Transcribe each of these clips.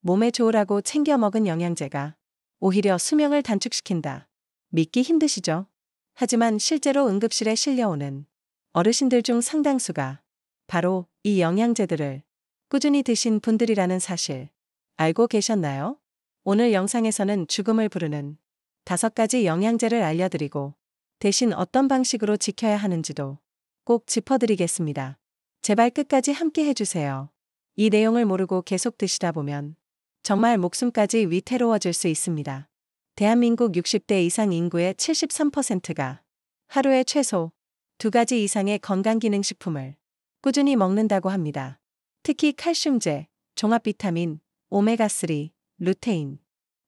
몸에 좋으라고 챙겨 먹은 영양제가 오히려 수명을 단축시킨다. 믿기 힘드시죠? 하지만 실제로 응급실에 실려오는 어르신들 중 상당수가 바로 이 영양제들을 꾸준히 드신 분들이라는 사실 알고 계셨나요? 오늘 영상에서는 죽음을 부르는 5가지 영양제를 알려드리고 대신 어떤 방식으로 지켜야 하는지도 꼭 짚어드리겠습니다. 제발 끝까지 함께 해주세요. 이 내용을 모르고 계속 드시다 보면 정말 목숨까지 위태로워질 수 있습니다. 대한민국 60대 이상 인구의 73%가 하루에 최소 2가지 이상의 건강기능식품을 꾸준히 먹는다고 합니다. 특히 칼슘제, 종합비타민, 오메가3, 루테인,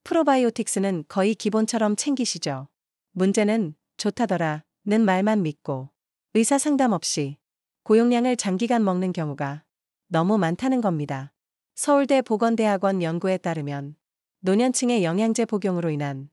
프로바이오틱스는 거의 기본처럼 챙기시죠. 문제는 좋다더라는 말만 믿고 의사 상담 없이 고용량을 장기간 먹는 경우가 너무 많다는 겁니다. 서울대 보건대학원 연구에 따르면 노년층의 영양제 복용으로 인한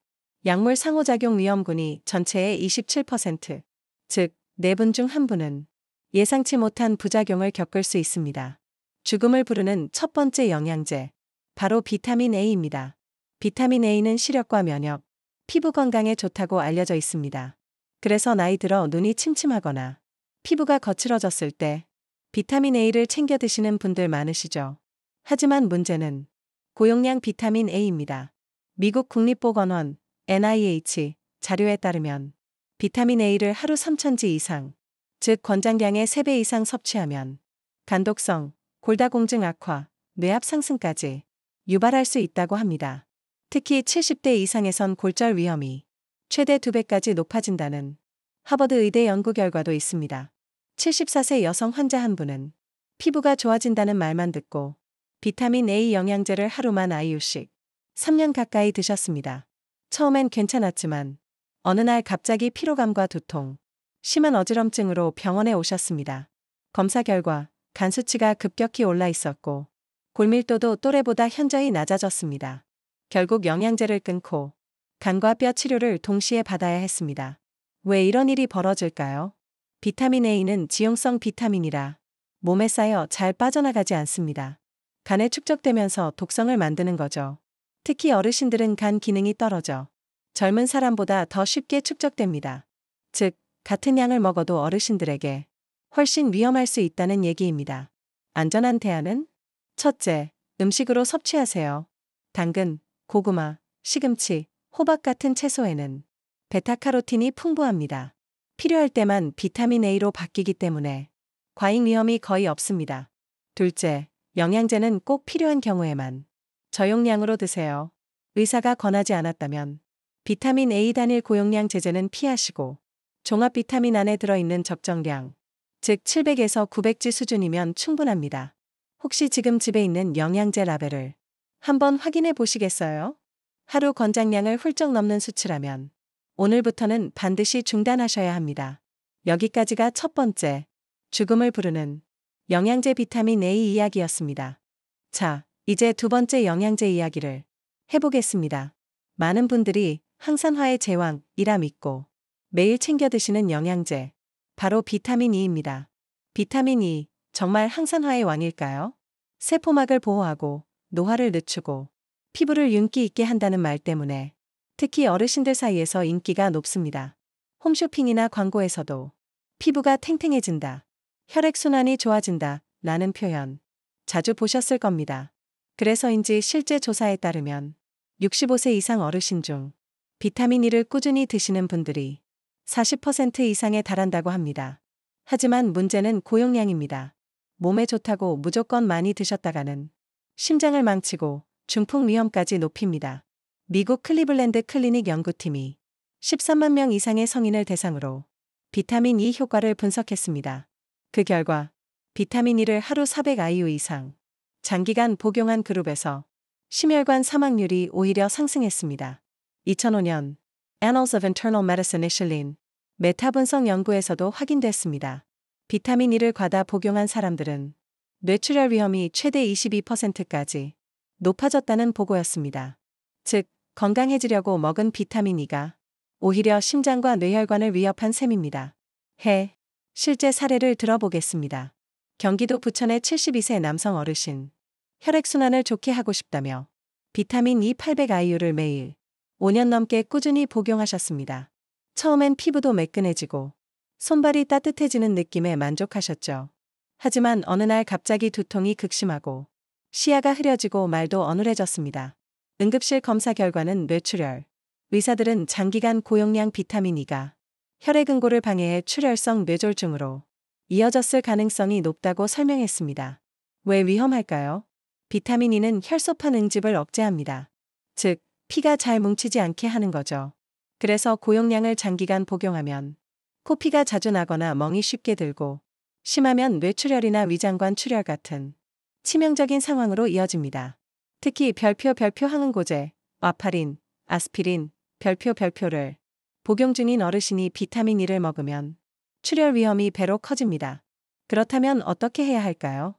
약물 상호작용 위험군이 전체의 27%, 즉 4분 중 1분은 예상치 못한 부작용을 겪을 수 있습니다. 죽음을 부르는 첫 번째 영양제, 바로 비타민 A입니다. 비타민 A는 시력과 면역, 피부 건강에 좋다고 알려져 있습니다. 그래서 나이 들어 눈이 침침하거나 피부가 거칠어졌을 때 비타민 A를 챙겨 드시는 분들 많으시죠. 하지만 문제는 고용량 비타민 A입니다. 미국 국립보건원 NIH 자료에 따르면 비타민 A를 하루 3,000지 이상, 즉 권장량의 3배 이상 섭취하면 간독성, 골다공증 악화, 뇌압 상승까지 유발할 수 있다고 합니다. 특히 70대 이상에선 골절 위험이 최대 2배까지 높아진다는 하버드 의대 연구 결과도 있습니다. 74세 여성 환자 한 분은 피부가 좋아진다는 말만 듣고 비타민 A 영양제를 하루만 IU씩 3년 가까이 드셨습니다. 처음엔 괜찮았지만 어느 날 갑자기 피로감과 두통, 심한 어지럼증으로 병원에 오셨습니다. 검사 결과 간 수치가 급격히 올라 있었고 골밀도도 또래보다 현저히 낮아졌습니다. 결국 영양제를 끊고 간과 뼈 치료를 동시에 받아야 했습니다. 왜 이런 일이 벌어질까요? 비타민 A는 지용성 비타민이라 몸에 쌓여 잘 빠져나가지 않습니다. 간에 축적되면서 독성을 만드는 거죠. 특히 어르신들은 간 기능이 떨어져 젊은 사람보다 더 쉽게 축적됩니다. 즉, 같은 양을 먹어도 어르신들에게 훨씬 위험할 수 있다는 얘기입니다. 안전한 대안은? 첫째, 음식으로 섭취하세요. 당근, 고구마, 시금치, 호박 같은 채소에는 베타카로틴이 풍부합니다. 필요할 때만 비타민 A로 바뀌기 때문에 과잉 위험이 거의 없습니다. 둘째, 영양제는 꼭 필요한 경우에만 저용량으로 드세요. 의사가 권하지 않았다면 비타민 A 단일 고용량 제제는 피하시고 종합 비타민 안에 들어있는 적정량, 즉 700에서 900지 수준이면 충분합니다. 혹시 지금 집에 있는 영양제 라벨을 한번 확인해 보시겠어요? 하루 권장량을 훌쩍 넘는 수치라면 오늘부터는 반드시 중단하셔야 합니다. 여기까지가 첫 번째, 죽음을 부르는 영양제 비타민 A 이야기였습니다. 자, 이제 두 번째 영양제 이야기를 해보겠습니다. 많은 분들이 항산화의 제왕이라 믿고 매일 챙겨 드시는 영양제, 바로 비타민 E입니다. 비타민 E, 정말 항산화의 왕일까요? 세포막을 보호하고 노화를 늦추고 피부를 윤기 있게 한다는 말 때문에 특히 어르신들 사이에서 인기가 높습니다. 홈쇼핑이나 광고에서도 피부가 탱탱해진다, 혈액순환이 좋아진다 라는 표현 자주 보셨을 겁니다. 그래서인지 실제 조사에 따르면 65세 이상 어르신 중 비타민 E를 꾸준히 드시는 분들이 40% 이상에 달한다고 합니다. 하지만 문제는 고용량입니다. 몸에 좋다고 무조건 많이 드셨다가는 심장을 망치고 중풍 위험까지 높입니다. 미국 클리블랜드 클리닉 연구팀이 13만 명 이상의 성인을 대상으로 비타민 E 효과를 분석했습니다. 그 결과 비타민 E를 하루 400 IU 이상 장기간 복용한 그룹에서 심혈관 사망률이 오히려 상승했습니다. 2005년 Annals of Internal Medicine에 실린 메타 분석 연구에서도 확인됐습니다. 비타민 E를 과다 복용한 사람들은 뇌출혈 위험이 최대 22%까지 높아졌다는 보고였습니다. 즉, 건강해지려고 먹은 비타민 E가 오히려 심장과 뇌혈관을 위협한 셈입니다. 실제 사례를 들어보겠습니다. 경기도 부천의 72세 남성 어르신. 혈액순환을 좋게 하고 싶다며 비타민 E 800IU를 매일 5년 넘게 꾸준히 복용하셨습니다. 처음엔 피부도 매끈해지고 손발이 따뜻해지는 느낌에 만족하셨죠. 하지만 어느 날 갑자기 두통이 극심하고 시야가 흐려지고 말도 어눌해졌습니다. 응급실 검사 결과는 뇌출혈. 의사들은 장기간 고용량 비타민 E가 혈액 응고를 방해해 출혈성 뇌졸중으로 이어졌을 가능성이 높다고 설명했습니다. 왜 위험할까요? 비타민 E는 혈소판 응집을 억제합니다. 즉, 피가 잘 뭉치지 않게 하는 거죠. 그래서 고용량을 장기간 복용하면 코피가 자주 나거나 멍이 쉽게 들고 심하면 뇌출혈이나 위장관 출혈 같은 치명적인 상황으로 이어집니다. 특히 별표 항응고제, 와파린, 아스피린, 별표를 복용 중인 어르신이 비타민 E를 먹으면 출혈 위험이 배로 커집니다. 그렇다면 어떻게 해야 할까요?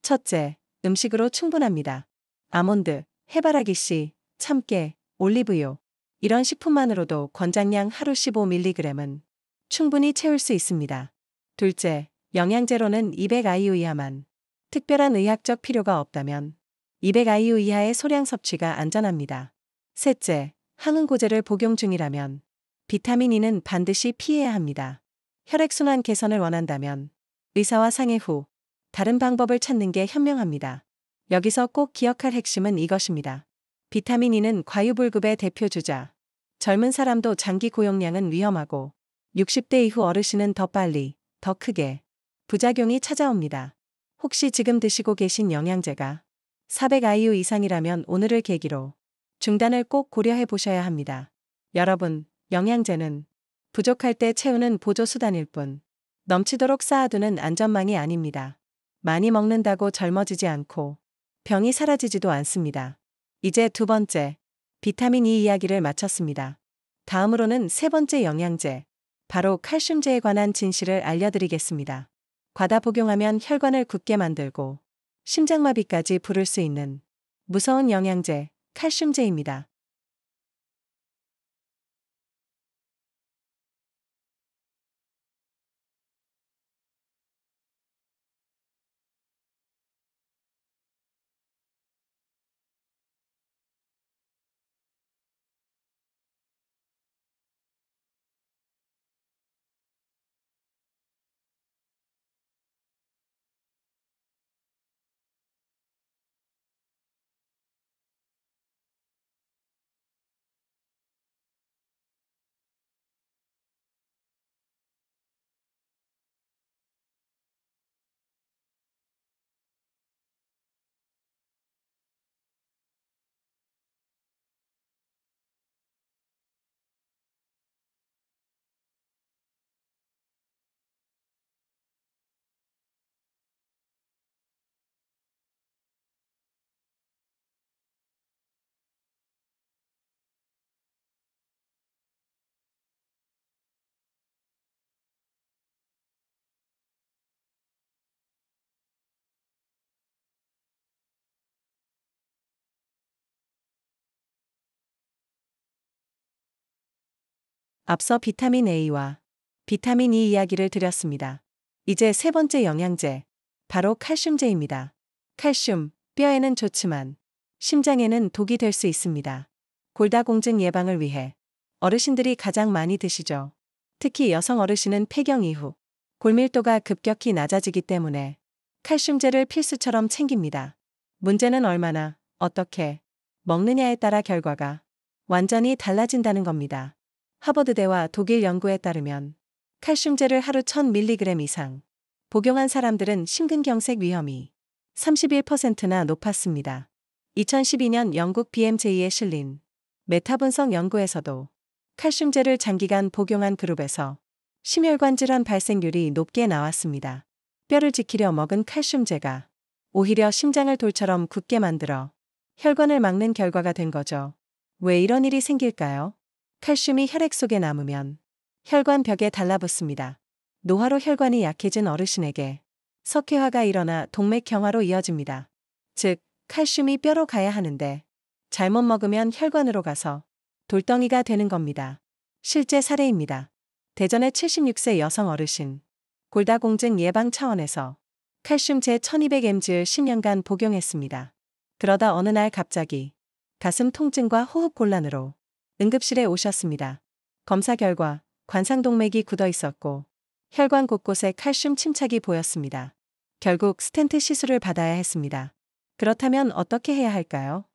첫째, 음식으로 충분합니다. 아몬드, 해바라기씨, 참깨, 올리브유 이런 식품만으로도 권장량 하루 15mg은 충분히 채울 수 있습니다. 둘째, 영양제로는 200IU 이하만. 특별한 의학적 필요가 없다면 200IU 이하의 소량 섭취가 안전합니다. 셋째, 항응고제를 복용 중이라면 비타민 E는 반드시 피해야 합니다. 혈액순환 개선을 원한다면 의사와 상의 후 다른 방법을 찾는 게 현명합니다. 여기서 꼭 기억할 핵심은 이것입니다. 비타민 E는 과유불급의 대표 주자. 젊은 사람도 장기 고용량은 위험하고 60대 이후 어르신은 더 빨리, 더 크게 부작용이 찾아옵니다. 혹시 지금 드시고 계신 영양제가 400IU 이상이라면 오늘을 계기로 중단을 꼭 고려해 보셔야 합니다. 여러분, 영양제는 부족할 때 채우는 보조수단일 뿐 넘치도록 쌓아두는 안전망이 아닙니다. 많이 먹는다고 젊어지지 않고 병이 사라지지도 않습니다. 이제 두 번째, 비타민 E 이야기를 마쳤습니다. 다음으로는 세 번째 영양제, 바로 칼슘제에 관한 진실을 알려드리겠습니다. 과다 복용하면 혈관을 굳게 만들고 심장마비까지 부를 수 있는 무서운 영양제, 칼슘제입니다. 앞서 비타민 A와 비타민 E 이야기를 드렸습니다. 이제 세 번째 영양제, 바로 칼슘제입니다. 칼슘, 뼈에는 좋지만 심장에는 독이 될 수 있습니다. 골다공증 예방을 위해 어르신들이 가장 많이 드시죠. 특히 여성 어르신은 폐경 이후 골밀도가 급격히 낮아지기 때문에 칼슘제를 필수처럼 챙깁니다. 문제는 얼마나, 어떻게 먹느냐에 따라 결과가 완전히 달라진다는 겁니다. 하버드대와 독일 연구에 따르면 칼슘제를 하루 1000mg 이상 복용한 사람들은 심근경색 위험이 31%나 높았습니다. 2012년 영국 BMJ에 실린 메타분석 연구에서도 칼슘제를 장기간 복용한 그룹에서 심혈관 질환 발생률이 높게 나왔습니다. 뼈를 지키려 먹은 칼슘제가 오히려 심장을 돌처럼 굳게 만들어 혈관을 막는 결과가 된 거죠. 왜 이런 일이 생길까요? 칼슘이 혈액 속에 남으면 혈관 벽에 달라붙습니다. 노화로 혈관이 약해진 어르신에게 석회화가 일어나 동맥경화로 이어집니다. 즉, 칼슘이 뼈로 가야 하는데 잘못 먹으면 혈관으로 가서 돌덩이가 되는 겁니다. 실제 사례입니다. 대전의 76세 여성 어르신, 골다공증 예방 차원에서 칼슘제 1200mg를 10년간 복용했습니다. 그러다 어느 날 갑자기 가슴 통증과 호흡 곤란으로 응급실에 오셨습니다. 검사 결과 관상동맥이 굳어 있었고 혈관 곳곳에 칼슘 침착이 보였습니다. 결국 스텐트 시술을 받아야 했습니다. 그렇다면 어떻게 해야 할까요?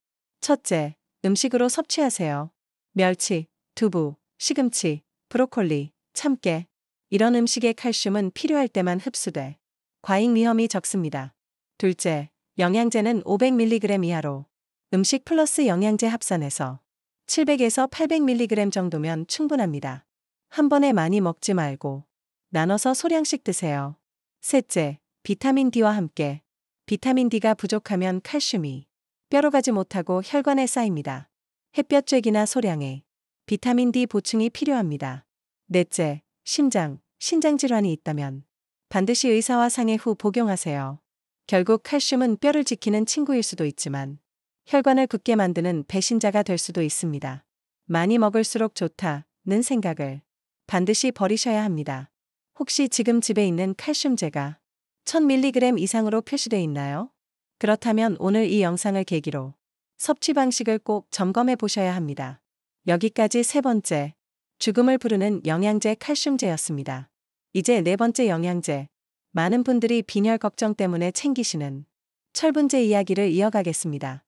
첫째, 음식으로 섭취하세요. 멸치, 두부, 시금치, 브로콜리, 참깨. 이런 음식의 칼슘은 필요할 때만 흡수돼 과잉 위험이 적습니다. 둘째, 영양제는 500mg 이하로 음식 플러스 영양제 합산해서 700에서 800mg 정도면 충분합니다. 한 번에 많이 먹지 말고 나눠서 소량씩 드세요. 셋째, 비타민 D와 함께. 비타민 D가 부족하면 칼슘이 뼈로 가지 못하고 혈관에 쌓입니다. 햇볕 쬐기나 소량의 비타민 D 보충이 필요합니다. 넷째, 심장, 신장 질환이 있다면 반드시 의사와 상의 후 복용하세요. 결국 칼슘은 뼈를 지키는 친구일 수도 있지만 혈관을 굳게 만드는 배신자가 될 수도 있습니다. 많이 먹을수록 좋다는 생각을 반드시 버리셔야 합니다. 혹시 지금 집에 있는 칼슘제가 1000mg 이상으로 표시되어 있나요? 그렇다면 오늘 이 영상을 계기로 섭취 방식을 꼭 점검해 보셔야 합니다. 여기까지 세 번째, 죽음을 부르는 영양제 칼슘제였습니다. 이제 네 번째 영양제, 많은 분들이 빈혈 걱정 때문에 챙기시는 철분제 이야기를 이어가겠습니다.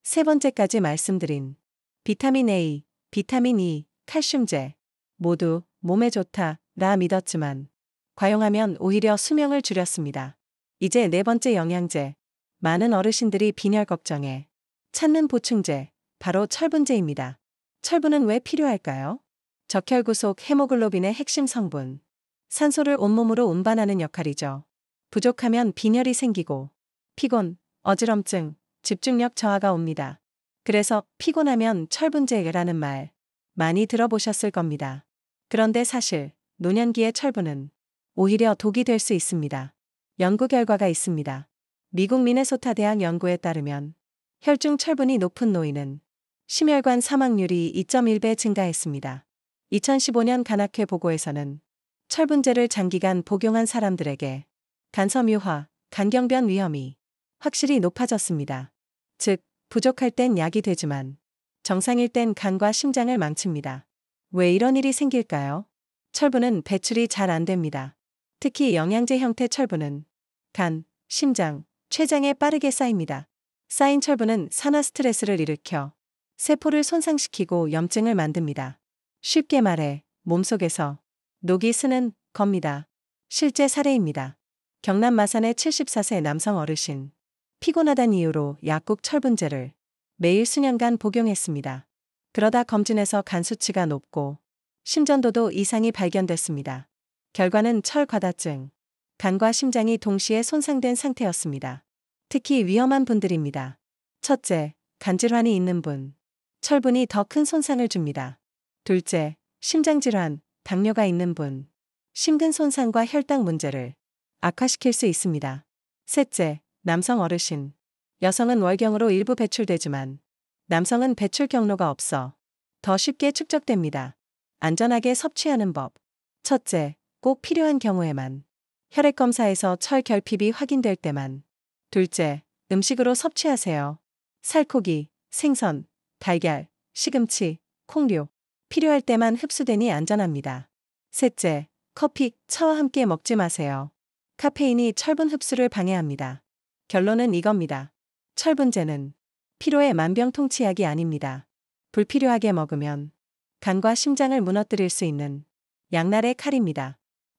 세 번째까지 말씀드린 비타민 A, 비타민 E, 칼슘제 모두 몸에 좋다라 믿었지만 과용하면 오히려 수명을 줄였습니다. 이제 네 번째 영양제, 많은 어르신들이 빈혈 걱정에 찾는 보충제, 바로 철분제입니다. 철분은 왜 필요할까요? 적혈구속 헤모글로빈의 핵심 성분, 산소를 온몸으로 운반하는 역할이죠. 부족하면 빈혈이 생기고 피곤, 어지럼증, 집중력 저하가 옵니다. 그래서 피곤하면 철분제라는 말 많이 들어보셨을 겁니다. 그런데 사실 노년기의 철분은 오히려 독이 될 수 있습니다. 연구 결과가 있습니다. 미국 미네소타 대학 연구에 따르면 혈중 철분이 높은 노인은 심혈관 사망률이 2.1배 증가했습니다. 2015년 간학회 보고에서는 철분제를 장기간 복용한 사람들에게 간섬유화, 간경변 위험이 확실히 높아졌습니다. 즉, 부족할 땐 약이 되지만 정상일 땐 간과 심장을 망칩니다. 왜 이런 일이 생길까요? 철분은 배출이 잘 안 됩니다. 특히 영양제 형태 철분은 간, 심장, 췌장에 빠르게 쌓입니다. 쌓인 철분은 산화 스트레스를 일으켜 세포를 손상시키고 염증을 만듭니다. 쉽게 말해 몸속에서 녹이 스는 겁니다. 실제 사례입니다. 경남 마산의 74세 남성 어르신. 피곤하다는 이유로 약국 철분제를 매일 수년간 복용했습니다. 그러다 검진에서 간 수치가 높고 심전도도 이상이 발견됐습니다. 결과는 철과다증, 간과 심장이 동시에 손상된 상태였습니다. 특히 위험한 분들입니다. 첫째, 간질환이 있는 분. 철분이 더 큰 손상을 줍니다. 둘째, 심장질환, 당뇨가 있는 분. 심근 손상과 혈당 문제를 악화시킬 수 있습니다. 셋째, 남성 어르신. 여성은 월경으로 일부 배출되지만 남성은 배출 경로가 없어 더 쉽게 축적됩니다. 안전하게 섭취하는 법. 첫째, 꼭 필요한 경우에만. 혈액검사에서 철 결핍이 확인될 때만. 둘째, 음식으로 섭취하세요. 살코기, 생선, 달걀, 시금치, 콩류. 필요할 때만 흡수되니 안전합니다. 셋째, 커피, 차와 함께 먹지 마세요. 카페인이 철분 흡수를 방해합니다. 결론은 이겁니다. 철분제는 피로의 만병통치약이 아닙니다. 불필요하게 먹으면 간과 심장을 무너뜨릴 수 있는 양날의 칼입니다.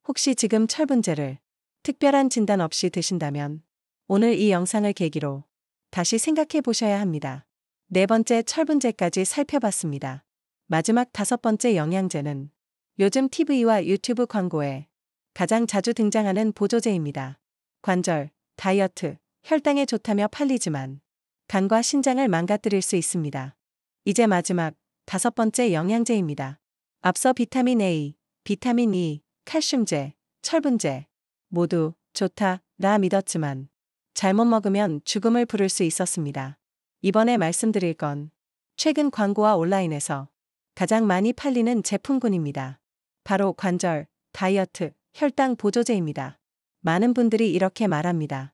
혹시 지금 철분제를 특별한 진단 없이 드신다면 오늘 이 영상을 계기로 다시 생각해 보셔야 합니다. 네 번째 철분제까지 살펴봤습니다. 마지막 다섯 번째 영양제는 요즘 TV와 유튜브 광고에 가장 자주 등장하는 보조제입니다. 관절, 다이어트, 혈당에 좋다며 팔리지만 간과 신장을 망가뜨릴 수 있습니다. 이제 마지막 다섯 번째 영양제입니다. 앞서 비타민 A, 비타민 E, 칼슘제, 철분제 모두 좋다라 믿었지만 잘못 먹으면 죽음을 부를 수 있었습니다. 이번에 말씀드릴 건 최근 광고와 온라인에서 가장 많이 팔리는 제품군입니다. 바로 관절, 다이어트, 혈당 보조제입니다. 많은 분들이 이렇게 말합니다.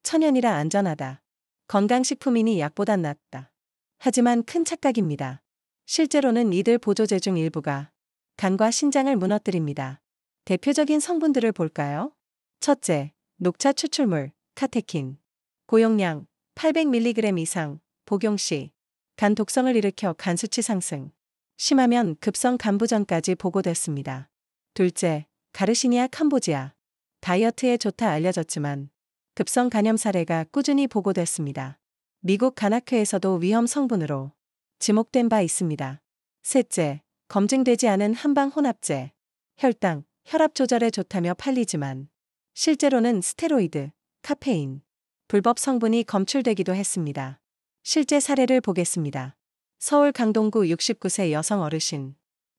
천연이라 안전하다. 건강식품이니 약보단 낫다. 하지만 큰 착각입니다. 실제로는 이들 보조제 중 일부가 간과 신장을 무너뜨립니다. 대표적인 성분들을 볼까요? 첫째, 녹차 추출물, 카테킨. 고용량 800mg 이상, 복용 시 간 독성을 일으켜 간 수치 상승. 심하면 급성 간부전까지 보고됐습니다. 둘째, 가르시니아 캄보지아. 다이어트에 좋다 알려졌지만 급성 간염 사례가 꾸준히 보고됐습니다. 미국 간학회에서도 위험 성분으로 지목된 바 있습니다. 셋째, 검증되지 않은 한방 혼합제. 혈당, 혈압 조절에 좋다며 팔리지만 실제로는 스테로이드, 카페인, 불법 성분이 검출되기도 했습니다. 실제 사례를 보겠습니다. 서울 강동구 69세 여성 어르신.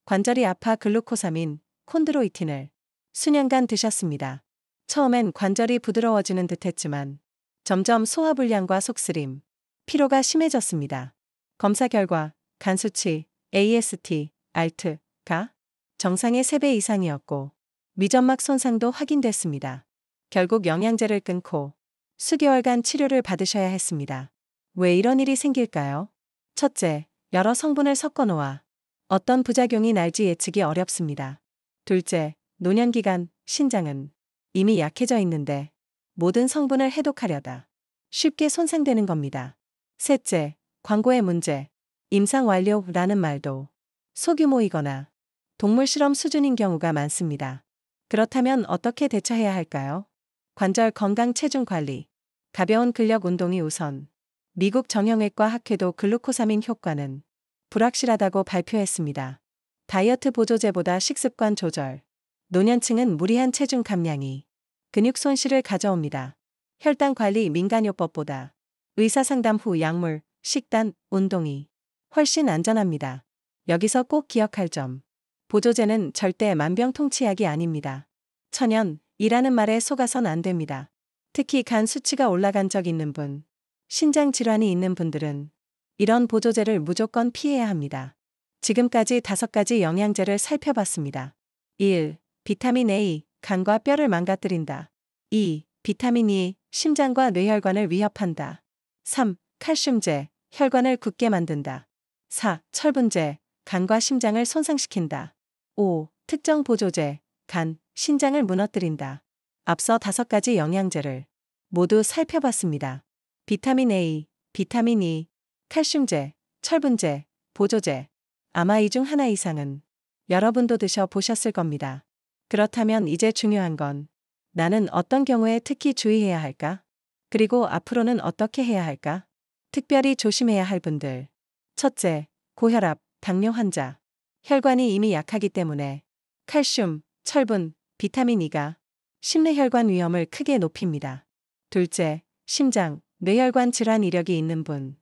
관절이 아파 글루코사민, 콘드로이틴을 수년간 드셨습니다. 처음엔 관절이 부드러워지는 듯했지만 점점 소화불량과 속쓰림, 피로가 심해졌습니다. 검사 결과 간 수치, AST, ALT가 정상의 3배 이상이었고 위점막 손상도 확인됐습니다. 결국 영양제를 끊고 수개월간 치료를 받으셔야 했습니다. 왜 이런 일이 생길까요? 첫째, 여러 성분을 섞어 놓아 어떤 부작용이 날지 예측이 어렵습니다. 둘째, 노년기간, 신장은 이미 약해져 있는데 모든 성분을 해독하려다 쉽게 손상되는 겁니다. 셋째, 광고의 문제. 임상 완료라는 말도 소규모이거나 동물 실험 수준인 경우가 많습니다. 그렇다면 어떻게 대처해야 할까요? 관절 건강 체중 관리. 가벼운 근력 운동이 우선. 미국 정형외과 학회도 글루코사민 효과는 불확실하다고 발표했습니다. 다이어트 보조제보다 식습관 조절. 노년층은 무리한 체중 감량이 근육 손실을 가져옵니다. 혈당 관리 민간요법보다 의사 상담 후 약물, 식단, 운동이 훨씬 안전합니다. 여기서 꼭 기억할 점. 보조제는 절대 만병통치약이 아닙니다. 천연이라는 말에 속아선 안 됩니다. 특히 간 수치가 올라간 적 있는 분, 신장 질환이 있는 분들은 이런 보조제를 무조건 피해야 합니다. 지금까지 5가지 영양제를 살펴봤습니다. 1. 비타민 A, 간과 뼈를 망가뜨린다. 2. 비타민 E, 심장과 뇌혈관을 위협한다. 3. 칼슘제, 혈관을 굳게 만든다. 4. 철분제, 간과 심장을 손상시킨다. 5. 특정 보조제, 간, 신장을 무너뜨린다. 앞서 5가지 영양제를 모두 살펴봤습니다. 비타민 A, 비타민 E, 칼슘제, 철분제, 보조제. 아마 이 중 하나 이상은 여러분도 드셔보셨을 겁니다. 그렇다면 이제 중요한 건 나는 어떤 경우에 특히 주의해야 할까? 그리고 앞으로는 어떻게 해야 할까? 특별히 조심해야 할 분들. 첫째, 고혈압, 당뇨 환자. 혈관이 이미 약하기 때문에 칼슘, 철분, 비타민 E가 심뇌혈관 위험을 크게 높입니다. 둘째, 심장, 뇌혈관 질환 이력이 있는 분.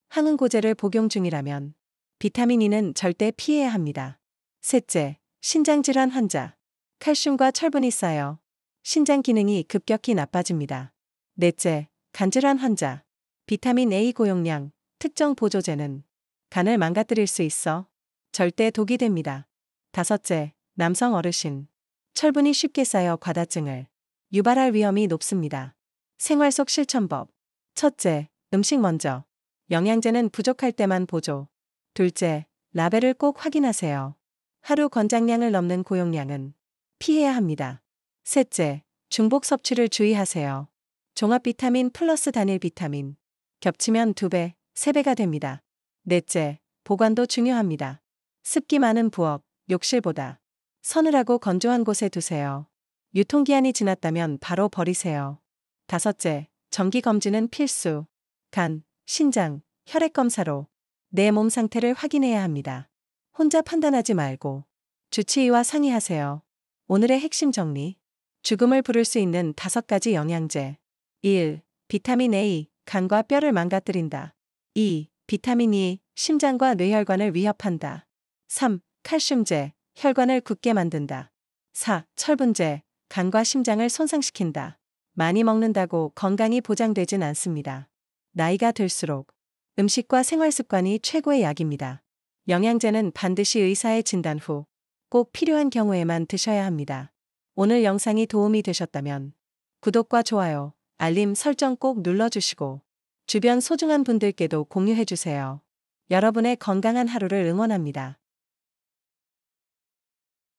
항응고제를 복용 중이라면 비타민 E는 절대 피해야 합니다. 셋째, 신장질환 환자. 칼슘과 철분이 쌓여 신장 기능이 급격히 나빠집니다. 넷째, 간질환 환자. 비타민 A 고용량, 특정 보조제는 간을 망가뜨릴 수 있어 절대 독이 됩니다. 다섯째, 남성 어르신. 철분이 쉽게 쌓여 과다증을 유발할 위험이 높습니다. 생활 속 실천법. 첫째, 음식 먼저. 영양제는 부족할 때만 보조. 둘째, 라벨을 꼭 확인하세요. 하루 권장량을 넘는 고용량은 피해야 합니다. 셋째, 중복 섭취를 주의하세요. 종합 비타민 플러스 단일 비타민. 겹치면 2배, 3배가 됩니다. 넷째, 보관도 중요합니다. 습기 많은 부엌, 욕실보다 서늘하고 건조한 곳에 두세요. 유통기한이 지났다면 바로 버리세요. 다섯째, 정기검진은 필수. 간, 신장, 혈액 검사로 내 몸 상태를 확인해야 합니다. 혼자 판단하지 말고 주치의와 상의하세요. 오늘의 핵심 정리. 죽음을 부를 수 있는 5가지 영양제. 1. 비타민 A, 간과 뼈를 망가뜨린다. 2. 비타민 E, 심장과 뇌혈관을 위협한다. 3. 칼슘제, 혈관을 굳게 만든다. 4. 철분제, 간과 심장을 손상시킨다. 많이 먹는다고 건강이 보장되진 않습니다. 나이가 들수록 음식과 생활 습관이 최고의 약입니다. 영양제는 반드시 의사의 진단 후 꼭 필요한 경우에만 드셔야 합니다. 오늘 영상이 도움이 되셨다면 구독과 좋아요, 알림 설정 꼭 눌러주시고 주변 소중한 분들께도 공유해주세요. 여러분의 건강한 하루를 응원합니다.